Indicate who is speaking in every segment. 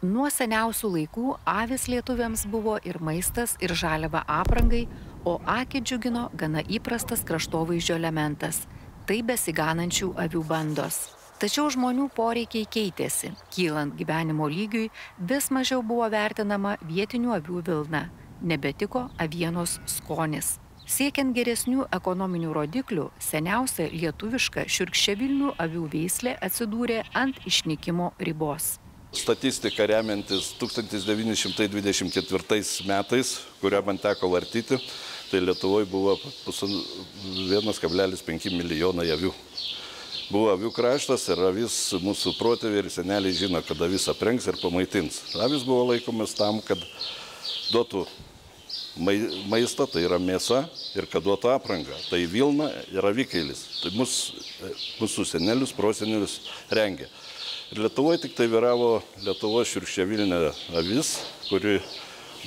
Speaker 1: Nuo seniausių laikų avys lietuviams buvo ir maistas, ir žaliava aprangai, o akį džiugino gana įprastas kraštovaizdžio elementas – tai besiganančių avių bandos. Tačiau žmonių poreikiai keitėsi. Kylant gyvenimo lygiui, vis mažiau buvo vertinama vietinių avių vilna. Nebetiko avienos skonis. Siekiant geresnių ekonominių rodiklių, seniausia lietuviška šiurkščiavilnių avių veislė atsidūrė ant išnykimo ribos.
Speaker 2: Statistika remiantis 1924 metais, kurią man teko vartyti, tai Lietuvoje buvo 1,5 milijonai avių. Buvo avių kraštas ir avis mūsų protėviai ir seneliai žino, kad avis aprengs ir pamaitins. Avis buvo laikomas tam, kad duotų maistą, tai yra mėsa, ir kad duotų aprangą. Tai vilna ir avikailis. Tai mūsų senelius, prosenelius rengė. Ir Lietuvoje tik tai vyravo Lietuvos šiurkščiavilnė avis, kuri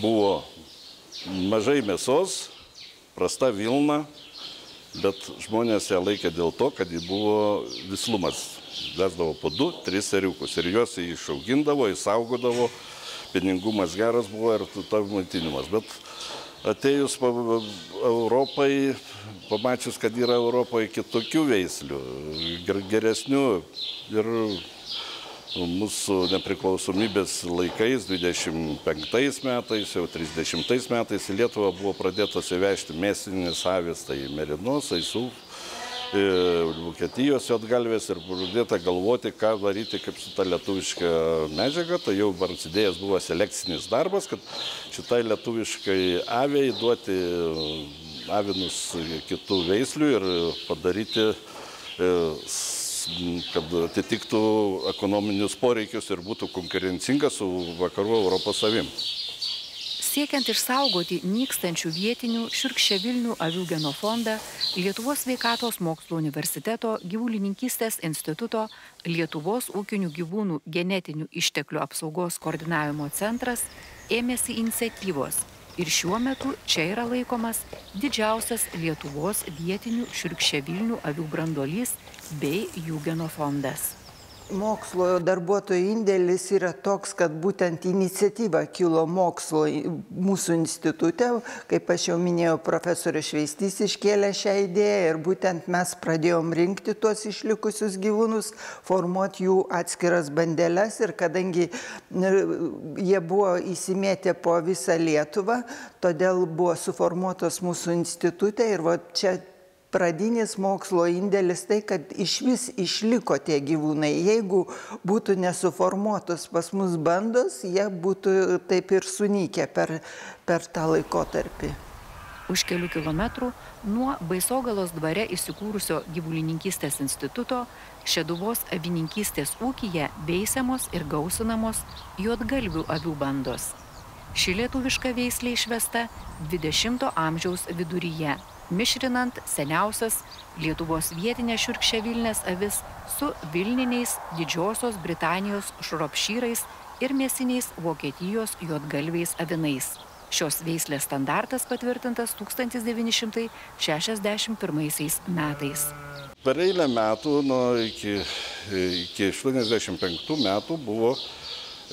Speaker 2: buvo mažai mėsos, prasta vilna, bet žmonės ją laikė dėl to, kad ji buvo vislumas. Vesdavo po 2-3 ėriukus ir juos išaugindavo, įsaugodavo, pieningumas geras buvo ir maitinimas. Bet atėjus Europai, pamačius, kad yra Europoje kitokių veislių, geresnių ir mūsų nepriklausomybės laikais, 25 metais, jau 30 metais į Lietuvą buvo pradėtos įvežti mėsinės avys, tai merinos, aisų, Vokietijos juodgalvės ir pradėta galvoti, ką daryti kaip su ta lietuviška medžiaga. Tai jau prasidėjęs buvo selekcinis darbas, kad šitai lietuviškai aviai duoti avinus kitų veislių ir padaryti kad atitiktų ekonominius poreikius ir būtų konkurencinga su vakarų Europos avim.
Speaker 1: Siekiant išsaugoti nykstančių vietinių šiurkščiavilnių avių genofondą, Lietuvos sveikatos mokslo universiteto gyvulininkystės instituto Lietuvos ūkinių gyvūnų genetinių išteklių apsaugos koordinavimo centras ėmėsi iniciatyvos. Ir šiuo metu čia yra laikomas didžiausias Lietuvos vietinių šiurkščiavilnių avių branduolys bei jų genofondas.
Speaker 3: Mokslo darbuotojų indėlis yra toks, kad būtent iniciatyva kilo mokslo mūsų institute. Kaip aš jau minėjau, profesorius Šveistys iškėlė šią idėją ir būtent mes pradėjom rinkti tuos išlikusius gyvūnus, formuoti jų atskiras bandeles ir kadangi jie buvo įsimėtę po visą Lietuvą, todėl buvo suformuotos mūsų institute ir va čia pradinis mokslo indėlis tai, kad išvis išliko tie gyvūnai. Jeigu būtų nesuformuotos pas mus bandos, jie būtų taip ir sunykę per tą laikotarpį.
Speaker 1: Už kelių kilometrų nuo Baisogalos dvare įsikūrusio gyvulininkystės instituto Šeduvos avininkystės ūkyje veisiamos ir gausinamos juodgalvių avių bandos. Ši lietuviška veislė išvesta 20 amžiaus viduryje, mišrinant seniausias Lietuvos vietinės šiurkščiavilnės avis su vilniniais Didžiosios Britanijos šropšyrais ir mėsiniais Vokietijos juodgalviais avinais. Šios veislės standartas patvirtintas 1961 metais.
Speaker 2: Per eilę metų, iki 85 metų buvo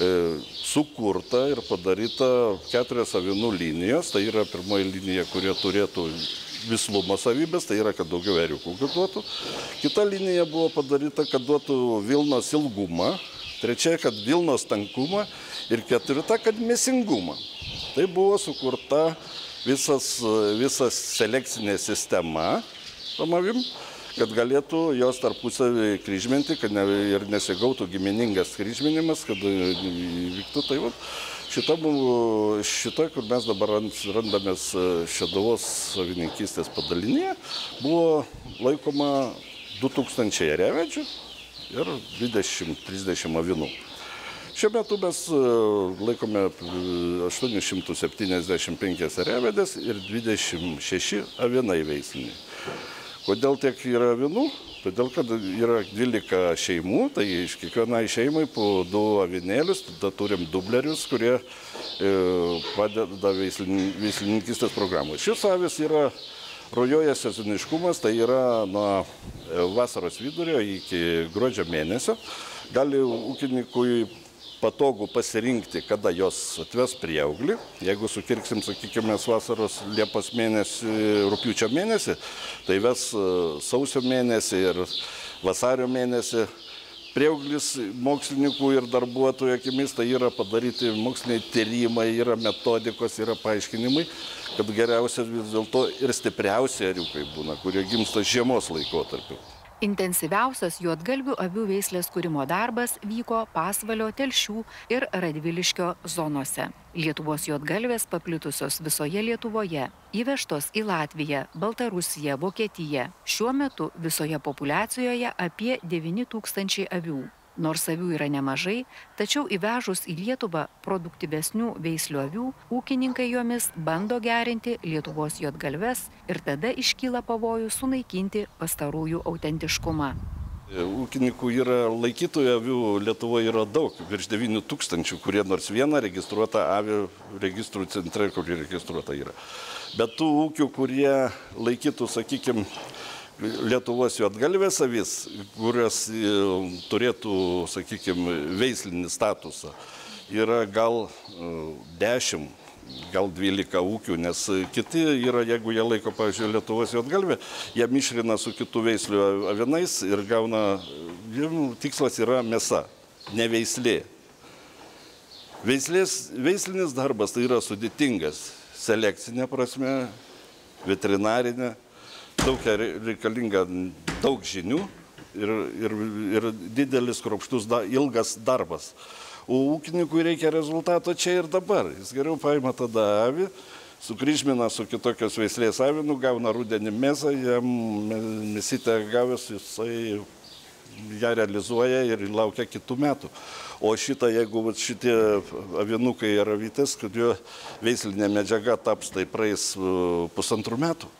Speaker 2: sukurta ir padaryta 4 avinų linijos. Tai yra pirmoji linija, kurie turėtų vislumo savybės, tai yra, kad daugiau ėriukų duotų. Kita linija buvo padaryta, kad duotų vilnos ilgumą. Trečia, kad vilnos tankumą. Ir ketvirta, kad mėsingumą. Tai buvo sukurta visas selekcinė sistema tom avim, kad galėtų jos tarpusavį kryžminti, kad ir nesigautų giminingas kryžminimas, kad vyktų tai va. Šita, kur mes dabar randamės Šeduvos avininkystės padalinyje, buvo laikoma 2000 ėriavedžių ir 20-30 avinų. Šiuo metu mes laikome 875 ėriavedės ir 26 avinai veisliniai. Kodėl tiek yra avinų? Todėl, kad yra 12 šeimų, tai iš kiekvienai šeimai po 2 avinėlius, tada turim dublerius, kurie padeda veislininkystės programai. Šis avis yra rujoja sezoniškumas, tai yra nuo vasaros vidurio iki gruodžio mėnesio. Gali ūkininkui patogu pasirinkti, kada jos atves prieauglį. Jeigu sukirksim, sakykime, vasaros Liepos mėnesį, rugpjūčio mėnesį, tai ves sausio mėnesį ir vasario mėnesį. Prieauglis mokslininkų ir darbuotojų akimis tai yra padaryti moksliniai tyrimai, yra metodikos, yra paaiškinimai, kad geriausia vis dėlto ir stipriausi ėriukai būna, kurie gimsta žiemos laikotarpiu.
Speaker 1: Intensyviausias juodgalvių avių veislės kūrimo darbas vyko Pasvalio, Telšių ir Radviliškio zonose. Lietuvos juodgalvės paplitusios visoje Lietuvoje, įvežtos į Latviją, Baltarusiją, Vokietiją. Šiuo metu visoje populiacijoje apie 9 000 avių. Nors avių yra nemažai, tačiau įvežus į Lietuvą produktyvesnių veislių avių, ūkininkai jomis bando gerinti Lietuvos juodgalves ir tada iškyla pavojus sunaikinti pastarųjų autentiškumą.
Speaker 2: Ūkininkų yra laikytojų avių Lietuvoje yra daug, virš 9 000, kurie nors vieną registruotą avių registrų centre, kur registruota yra. Bet tų ūkių, kurie laikytų, sakykime, Lietuvos juodgalvės avis, kurios turėtų, sakykime, veislinį statusą, yra gal 10, gal 12 ūkių, nes kiti yra, jeigu jie laiko, pavyzdžiui, Lietuvos juodgalvę, jie mišrina su kitų veislių avinais ir gauna, tikslas yra mėsa, ne veislė. Veislinis darbas tai yra sudėtingas, selekcinė prasme, veterinarinė. Daug reikalinga daug žinių ir didelis, kruopštus, ilgas darbas. O ūkininkui reikia rezultato čia ir dabar. Jis geriau paima tada avį, sukryžmina su kitokios veislės avinu, gauna rudenį mėsą, jam mėsytę gavęs, jisai ją realizuoja ir laukia kitų metų. O šitą, jeigu šitie avinukai ir avytės, kad jo veislinė medžiaga taps, tai praeis 1,5 metų.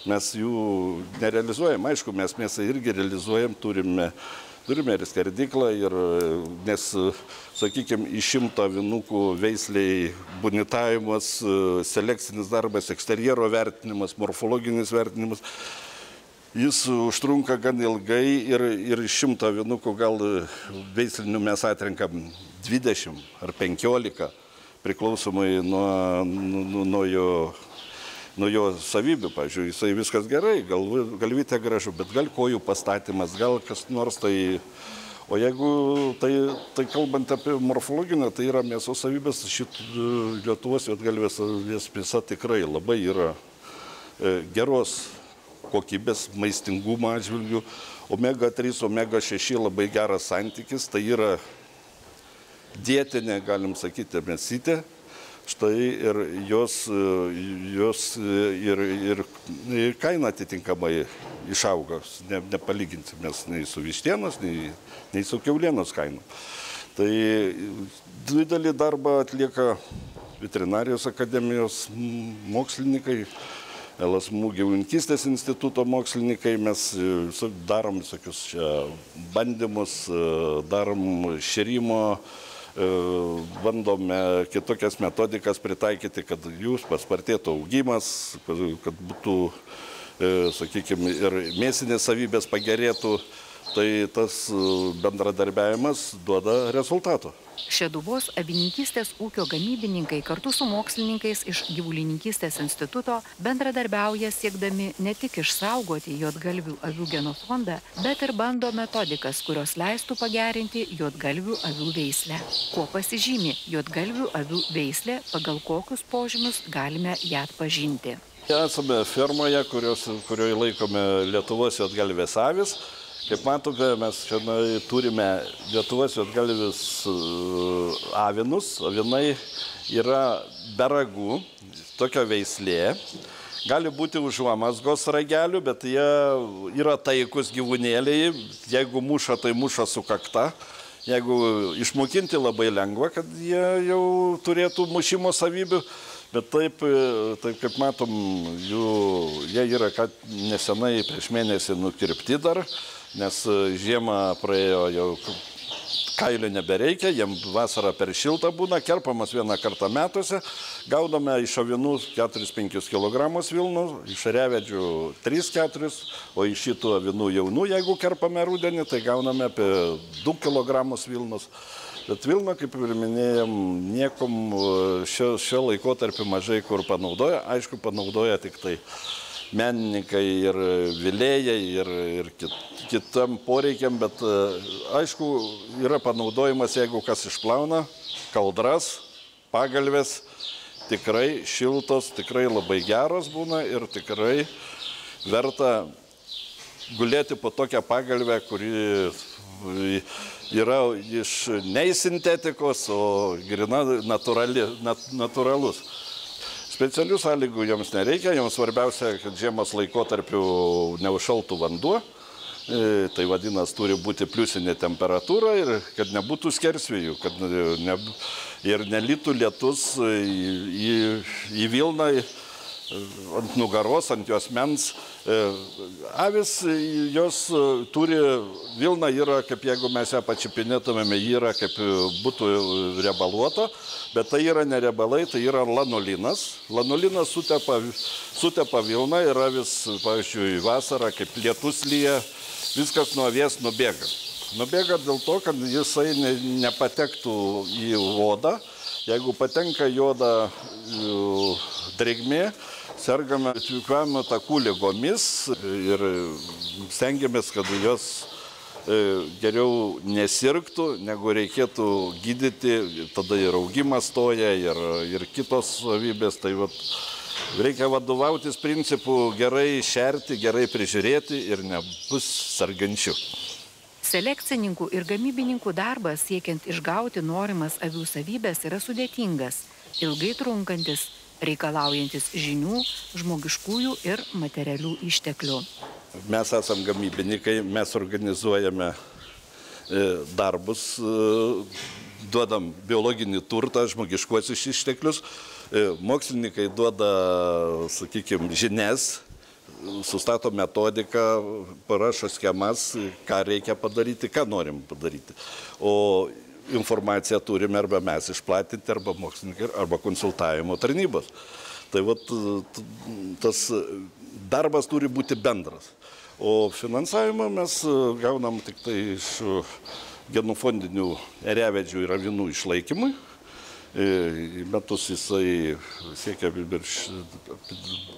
Speaker 2: Mes jų nerealizuojam. Aišku, mes mėsą irgi realizuojam, turime ir skerdyklą, nes, sakykime, iš 100 avinukų veisliai bunitavimas, selekcinis darbas, eksterjero vertinimas, morfologinis vertinimas, jis užtrunka gan ilgai ir iš 100 avinukų gal veislinių mes atrenkam 20 ar 15, priklausomai nuo jo savybių. Pavyzdžiui, jisai viskas gerai, galvytė gražu, bet gal kojų pastatymas, gal kas nors tai... O jeigu tai kalbant apie morfologinę, tai yra mėsos savybės, Lietuvos juodgalvės mėsa tikrai labai yra geros kokybės, maistingumo atžvilgių. Omega 3, omega 6 labai geras santykis, tai yra dietinė, galim sakyti, mėsytė. Štai ir jos ir kaina atitinkamai išauga, nepalyginti mes nei su vištienos, nei su kiaulienos kaina. Tai didelį darbą atlieka Veterinarijos akademijos mokslininkai, LSMU gyvulininkystės instituto mokslininkai, mes darom visokius bandymus, darom šėrimo, bandome kitokias metodikas pritaikyti, kad jūs paspartėtų augimas, kad būtų, sakykime, ir mėsinės savybės pagerėtų, tai tas bendradarbiavimas duoda rezultatų.
Speaker 1: Šeduvos avininkystės ūkio gamybininkai kartu su mokslininkais iš gyvulininkystės instituto bendradarbiauja siekdami ne tik išsaugoti juodgalvių avių genofondą, bet ir bando metodikas, kurios leistų pagerinti juodgalvių avių veislę. Kuo pasižymi juodgalvių avių veislė, pagal kokius požymius galime ją atpažinti.
Speaker 2: Esame fermoje, kurioje laikome Lietuvos juodgalvės avis. Kaip matome, mes šiandien turime Lietuvos juodgalvius avinus. Avinai yra be ragų, tokia veislė. Gali būti užuomazgos ragelių, bet jie yra taikus gyvūnėliai. Jeigu muša, tai muša su kakta. Jeigu išmokinti labai lengva, kad jie jau turėtų mušimo savybių. Bet taip kaip matom, jie yra nesenai prieš mėnesį nukirpti dar, nes žiemą praėjo jau kailio nebereikia, jiem vasarą per šiltą būna, kerpamas vieną kartą metuose, gaudame iš avinų 4-5 kg vilnų, iš ėriavedžių 3-4, o iš šitų avinų jaunų, jeigu kerpame rudenį, tai gauname apie 2 kg vilnus. Bet Vilna, kaip ir minėjom, niekom šio laikotarpio mažai kur panaudoja. Aišku, panaudoja tik tai menininkai ir vilėjai ir kitam poreikiam, bet aišku, yra panaudojimas, jeigu kas išplauna, kaldras, pagalvės, tikrai šiltos, tikrai labai geros būna ir tikrai verta gulėti po tokią pagalvę, kuri yra ne iš sintetikos, o grina natūralus. Specialių sąlygų joms nereikia, joms svarbiausia, kad žiemos laikotarpiu neužšaltų vanduo, tai vadinasi, turi būti pliusinė temperatūra ir kad nebūtų skersvėjų, kad ir nelytų lietus į Vilną ant nugaros, ant jos mens. Avis, jos turi, Vilna yra, kaip jeigu mes ją pačiupinėtumėme, yra kaip būtų riebaluota, bet tai yra ne riebalai, tai yra lanolinas. Lanolinas sutepa Vilną ir avis, pavyzdžiui, vasarą, kaip lietus lyja, viskas nuo avies nubėga. Nubėga dėl to, kad jisai nepatektų į odą. Jeigu patenka į odą drėgmė, sergame kvėpavimo takų ligomis ir stengiamės, kad jos geriau nesirgtų, negu reikėtų gydyti, tada ir augimas stoja, ir kitos savybės. Tai reikia vadovautis principu gerai šerti, gerai prižiūrėti ir nebus sergančių.
Speaker 1: Selekcininkų ir gamybininkų darbas siekiant išgauti norimas avių savybės yra sudėtingas, ilgai trunkantis, reikalaujantis žinių, žmogiškųjų ir materialių išteklių.
Speaker 2: Mes esam gamybininkai, mes organizuojame darbus, duodam biologinį turtą, žmogiškuosius išteklius, mokslininkai duoda, sakykime, žinias, sustato metodiką, parašo schemas, ką reikia padaryti, ką norim padaryti. O informaciją turime arba mes išplatinti, arba mokslininkai, arba konsultavimo tarnybos. Tai tas darbas turi būti bendras. O finansavimą mes gaunam tik tai iš genofondinių eriavedžių ir avinų išlaikymui. Metus jisai siekia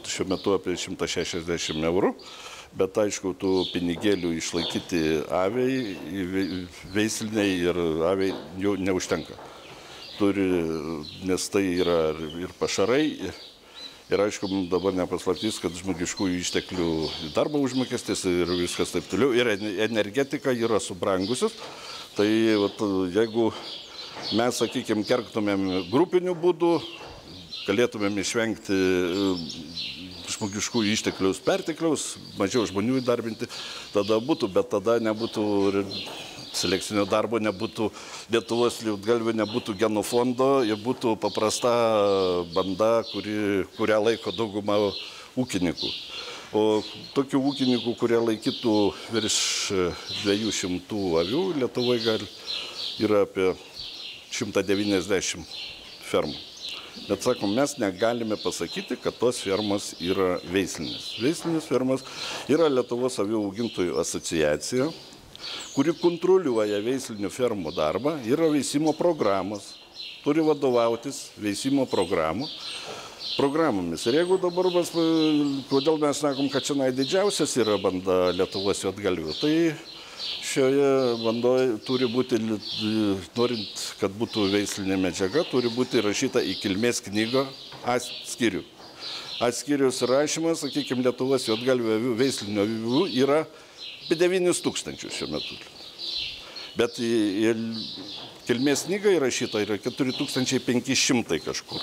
Speaker 2: šiuo metu apie 160 eurų, bet aišku, tų pinigėlių išlaikyti aviai, veisliniai ir aviai jau neužtenka. Nes tai yra ir pašarai, ir aišku, dabar nepaslaptys, kad žmogiškųjų išteklių darbo užmokestis ir viskas taip toliau, ir energetika yra subrangusios, tai jeigu mes, sakykime, kerktumėm grupinių būdų, galėtumėm išvengti žmogiškųjų ištekliaus pertekliaus, mažiau žmonių įdarbinti, tada būtų, bet tada nebūtų selekcinio darbo, nebūtų Lietuvos liūtgalvių, nebūtų genofondo ir būtų paprasta banda, kurią laiko dauguma ūkininkų. O tokių ūkininkų, kurie laikytų virš 200 avių, Lietuvoje yra apie 190 fermų. Bet sakom, mes negalime pasakyti, kad tos fermos yra veislinės. Veislinės fermos yra Lietuvos avių augintojų asociacija, kuri kontroliuoja veislinių fermų darbą, yra veisimo programos, turi vadovautis veisimo programomis. Ir jeigu dabar, kodėl mes sakom, kad čia didžiausias yra banda Lietuvos juodgalvių, tai šioje bandoje turi būti, norint, kad būtų veislinė medžiaga, turi būti rašyta į kilmės knygą skyrių. Skyrius rašymas, sakykime, Lietuvos juodgalvių avių, veislinių avių yra apie 9000 šiuo metu. Bet kilmės knyga įrašyta yra 4500 kažkur.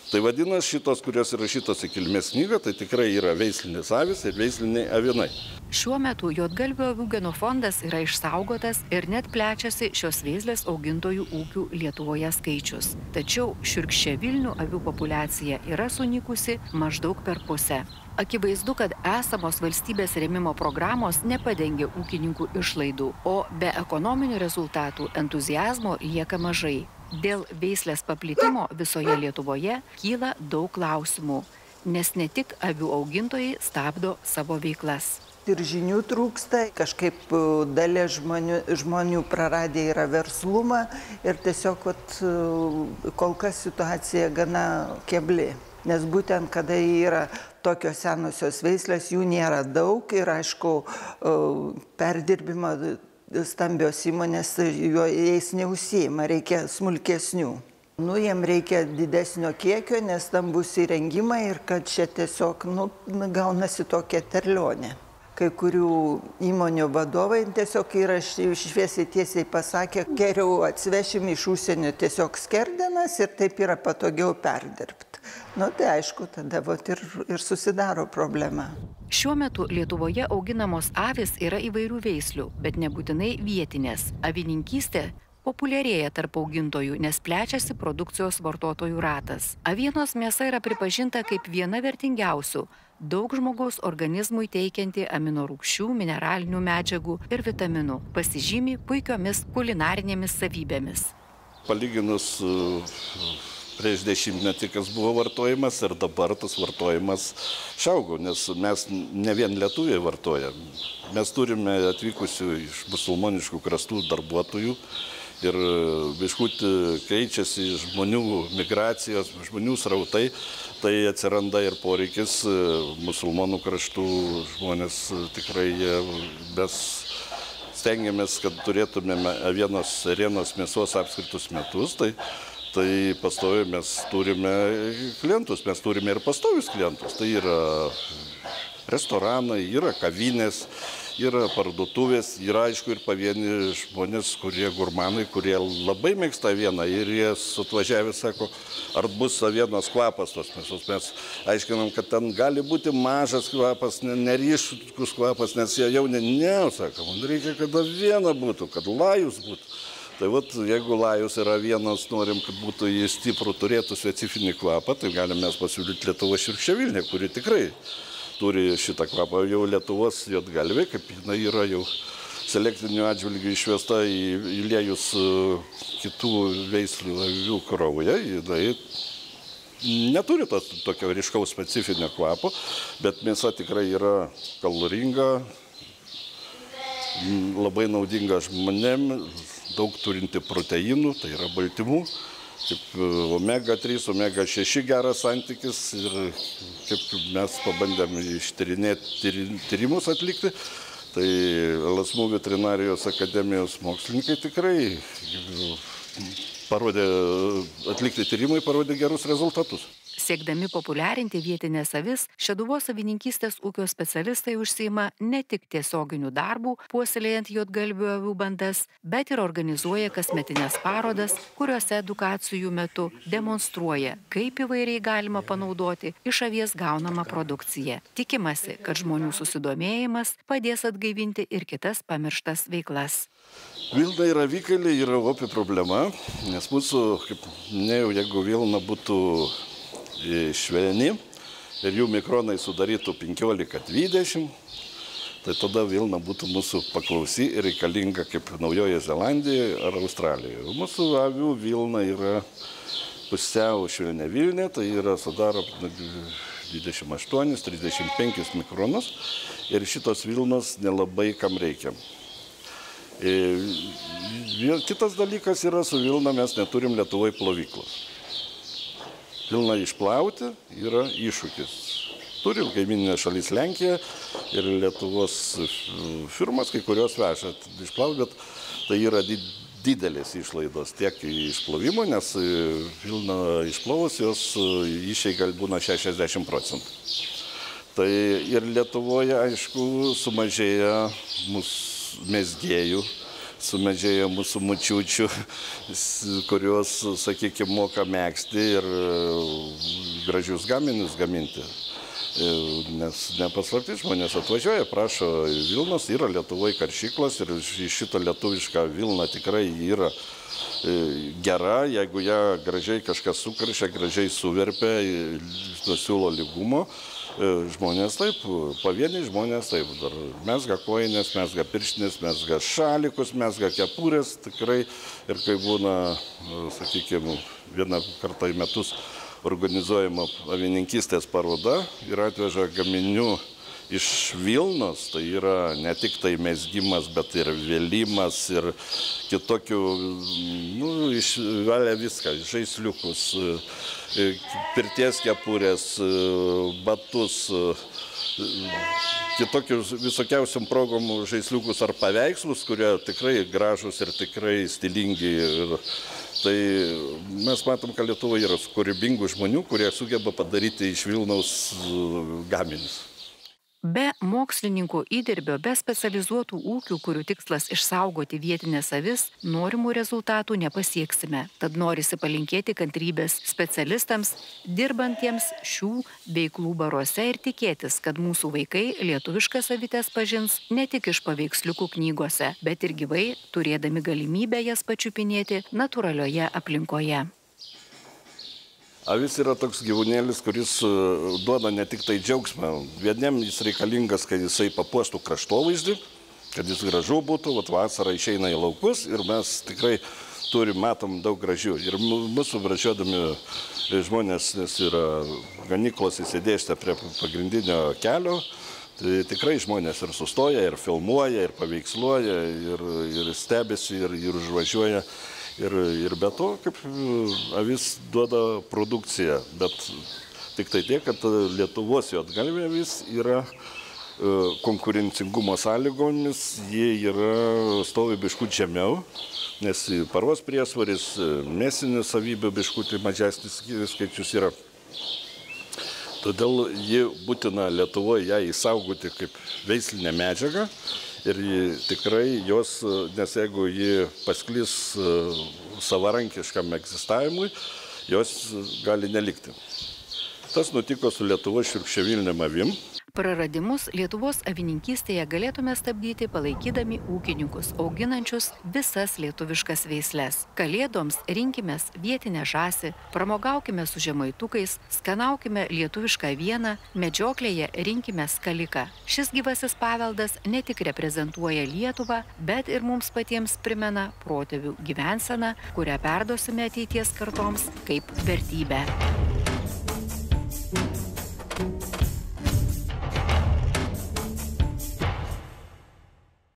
Speaker 2: Tai vadinasi, šitos, kurios įrašytos į kilmės knygą, tai tikrai yra veislinės avis ir veisliniai avinai.
Speaker 1: Šiuo metu juodgalvių avių genofondas yra išsaugotas ir net plečiasi šios veislės augintojų ūkių Lietuvoje skaičius. Tačiau šiurkščiavilnių avių populiacija yra sunykusi maždaug per pusę. Akivaizdu, kad esamos valstybės rėmimo programos nepadengia ūkininkų išlaidų, o be ekonominių rezultatų entuziazmo lieka mažai. Dėl veislės paplitimo visoje Lietuvoje kyla daug klausimų, nes ne tik avių augintojai stabdo savo veiklas.
Speaker 3: trūksta ir žinių trūksta, kažkaip dalis žmonių praradę yra verslumą ir tiesiog kol kas situacija gana kebli. Nes būtent kada yra tokios senosios veislės, jų nėra daug ir aišku, perdirbimo stambios įmonės jais neužsiima, reikia smulkesnių. Jiem reikia didesnio kiekio, nes stambus įrengimai ir kad čia tiesiog gaunasi tokia terlionė. Kai kurių įmonių vadovai tiesiog yra šviesiai tiesiai pasakė, geriau atsivešim iš užsienio tiesiog skerdenas ir taip yra patogiau perdirbti. Tai aišku, tada ir susidaro problema.
Speaker 1: Šiuo metu Lietuvoje auginamos avys yra įvairių veislių, bet nebūtinai vietinės. Avininkystė populiarėja tarp augintojų, nes plečiasi produkcijos vartotojų ratas. Avienos mėsa yra pripažinta kaip viena vertingiausių, daug žmogaus organizmui teikianti aminorūgščių, mineralinių medžiagų ir vitaminų, pasižymi puikiomis kulinarinėmis savybėmis.
Speaker 2: Palyginus prieš 10-metį, kas buvo vartojimas ir dabar tas vartojimas išaugo, nes mes ne vien lietuviai vartojam. Mes turime atvykusių iš musulmoniškų krastų darbuotojų ir biškutį keičiasi žmonių migracijos, žmonių srautai, tai atsiranda ir poreikis musulmonų kraštų žmonės tikrai mes stengiamės, kad turėtumėme avienos, ėrienos mėsos apskritus metus, tai pastoviai mes turime klientus, mes turime ir pastovius klientus. Tai yra restoranai, yra kavinės, yra parduotuvės, yra aišku ir pavieni žmonės, kurie gurmanai, kurie labai mėgsta avieną ir jie atvažiavę sako, ar bus avienos kvapas tos mėsos. Mes aiškinam, kad ten gali būti mažas kvapas, neryškus kvapas, nes jie jau sako, man reikia, kad aviena būtų, kad lajus būtų. Tai jeigu lajus ir avienos norim, kad būtų jį stiprų, turėtų specifinį kvapą, tai galime mes pasiūlyti Lietuvos širkščiavilnę, kuri tikrai turi šitą kvapą. Jau Lietuvos juodgalvė, kaip jinai yra jau selektiniu atžvilgiu išvesta į liejus kitų veislių avių kraują, jinai neturi tokio ryškaus specifinio kvapo, bet mėsa tikrai yra kaloringa, labai naudinga žmonėm, daug turinti proteinų, tai yra baltymų, kaip omega-3, omega-6 geras santykis ir kaip mes pabandėm ištyrinėti tyrimus atlikti, tai LSMU veterinarijos akademijos mokslininkai tikrai atlikti tyrimai parodė gerus rezultatus.
Speaker 1: Siekdami populiarinti vietinės avis, Šeduvos avininkystės ūkio specialistai užsiima ne tik tiesioginių darbų, puoselėjant juodgalvių avių bandas, bet ir organizuoja kasmetinės parodas, kuriuose edukacijų metu demonstruoja, kaip įvairiai galima panaudoti iš avies gaunamą produkciją. Tikimasi, kad žmonių susidomėjimas padės atgaivinti ir kitas pamirštas veiklas.
Speaker 2: Vilna ir avikailiai yra opi problema, nes mūsų, kaip minėjau, jeigu vilna būtų švelni ir jų mikronai sudarytų 15-20, tai tada vilna būtų mūsų paklausi ir reikalinga kaip Naujojoje Zelandijoje ar Australijoje. Mūsų avių vilna yra pusiau švelnia vilnė, tai sudaro 28-35 mikronus ir šitos vilnos nelabai kam reikia. Kitas dalykas yra, su vilna mes neturim Lietuvoje plovyklos. Vilną išplauti yra iššūkis. Turim kaimyninę šalis Lenkiją ir Lietuvos firmas, kai kurios veža išplauti, bet tai yra didelės išlaidos tiek išplovimo, nes vilną išplovus jos išeiga būna 60%. Tai ir Lietuvoje, aišku, sumažėja mūsų mezgėjų, sumažėjo mūsų močiučių, kurios, sakykime, moka megzti ir gražius gaminius gaminti. Nes nepaslaptis, žmonės atvažiuoja, prašo vilnos, yra Lietuvoje karšyklos ir šitą lietuvišką vilną tikrai yra gera, jeigu ją gražiai kažkas sukaršia, gražiai suverpia, siūlo lygumo. Žmonės taip, pavieniai žmonės taip, dar mesga kojinės, mesga pirštinės, mesga šalikus, mesga kepurės, tikrai, ir kai būna, sakykime, vieną kartą į metus organizuojama avininkystės paroda ir atveža gaminių iš Vilnos, tai yra ne tik tai mezgimas, bet ir vėlimas ir kitokių, išvelia viską, žaisliukus, pirties kepurės, batus, kitokių visokiausiom progom žaisliukus ar paveikslus, kurie tikrai gražus ir tikrai stilingi. Ir tai mes matom, kad Lietuvoje yra kūrybingų žmonių, kurie sugeba padaryti iš Vilniaus gaminius.
Speaker 1: Be mokslininkų įdirbio, be specializuotų ūkių, kurių tikslas išsaugoti vietinės avis, norimų rezultatų nepasieksime. Tad norisi palinkėti kantrybės specialistams, dirbantiems šių veiklų baruose ir tikėtis, kad mūsų vaikai lietuviškas avites pažins ne tik iš paveiksliukų knygose, bet ir gyvai, turėdami galimybę jas pačiupinėti natūralioje aplinkoje.
Speaker 2: Avis yra toks gyvūnėlis, kuris duoda ne tik tai džiaugsmą. Vieniem jis reikalingas, kad jisai papuoštų kraštovaizdį, kad jis gražu būtų, vasarą išeina į laukus ir mes tikrai matom daug gražių. Ir mūsų bračiodami žmonės, nes yra ganyklos įsidėstę prie pagrindinio kelio, tai tikrai žmonės ir sustoja, ir filmuoja, ir paveiksluoja, ir stebisi, ir užvažiuoja. Ir be to, kaip avis duoda produkciją, bet tik tai tiek, kad Lietuvos juodgalvė avis yra konkurencingumo sąlygomis, jie stovi biškutį žemiau, nes paros priesvaris, mėsinių savybių biškutį mažesnis skaičius yra. Todėl ji būtina Lietuvoje ją įsaugoti kaip veislinę medžiagą. Ir tikrai jos, nes jeigu ji pasklis savarankiškam egzistavimui, jos gali nelikti. Tas nutiko su Lietuvos šiurkščiavilnėm avim.
Speaker 1: Praradimus Lietuvos avininkystėje galėtume stabdyti palaikydami ūkininkus, auginančius visas lietuviškas veisles. Kalėdoms rinkimės vietinę žąsį, pramogaukime su žemaitukais, skanaukime lietuvišką avieną, medžioklėje rinkime skaliką. Šis gyvasis paveldas ne tik reprezentuoja Lietuvą, bet ir mums patiems primena protėvių gyvenseną, kurią perduosime ateities kartoms kaip vertybę.